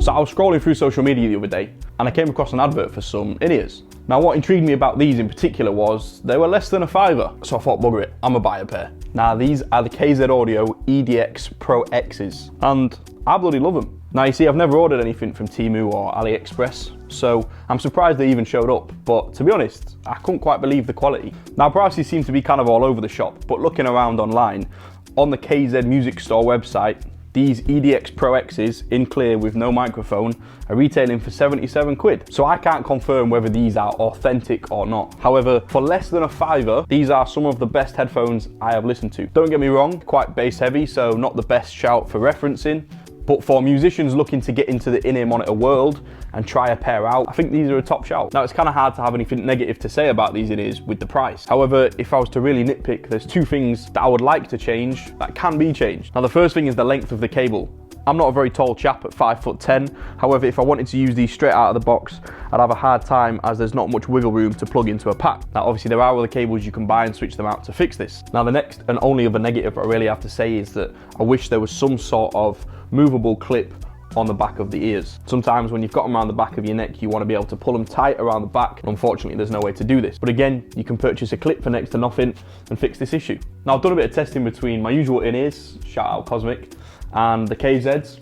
So I was scrolling through social media the other day and I came across an advert for some in-ears. Now what intrigued me about these in particular was they were less than £5, so I thought, bugger it, I'm gonna buy a pair. Now these are the KZ Audio EDX Pro X's and I bloody love them. Now you see, I've never ordered anything from Temu or AliExpress, so I'm surprised they even showed up, but to be honest, I couldn't quite believe the quality. Now prices seem to be kind of all over the shop, but looking around online, on the KZ Music Store website, these EDX Pro X's in clear with no microphone are retailing for 77 quid. So I can't confirm whether these are authentic or not. However, for less than £5, these are some of the best headphones I have listened to. Don't get me wrong, quite bass heavy, so not the best shout for referencing. But for musicians looking to get into the in-ear monitor world and try a pair out, I think these are a top shout. Now it's kind of hard to have anything negative to say about these in-ears with the price. However, if I was to really nitpick, there's two things that I would like to change that can be changed. Now the first thing is the length of the cable. I'm not a very tall chap at 5'10". However, if I wanted to use these straight out of the box, I'd have a hard time as there's not much wiggle room to plug into a pack. Now, obviously there are other cables you can buy and switch them out to fix this. Now, the next and only other negative I really have to say is that I wish there was some sort of movable clip on the back of the ears. Sometimes when you've got them around the back of your neck, you want to be able to pull them tight around the back. Unfortunately, there's no way to do this. But again, you can purchase a clip for next to nothing and fix this issue. Now, I've done a bit of testing between my usual in-ears, shout out Cosmic, and the KZs,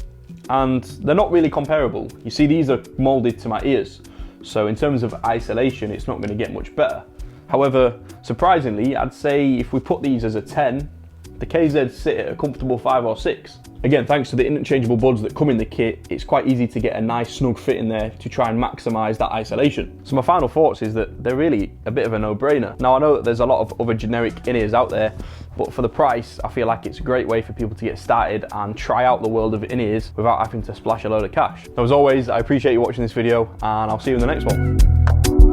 and they're not really comparable. You see, these are molded to my ears. So in terms of isolation, it's not going to get much better. However, surprisingly, I'd say if we put these as a 10, the KZs sit at a comfortable 5 or 6. Again, thanks to the interchangeable buds that come in the kit, it's quite easy to get a nice snug fit in there to try and maximize that isolation. So my final thoughts is that they're really a bit of a no-brainer. Now I know that there's a lot of other generic in-ears out there, but for the price, I feel like it's a great way for people to get started and try out the world of in-ears without having to splash a load of cash. Now as always, I appreciate you watching this video and I'll see you in the next one.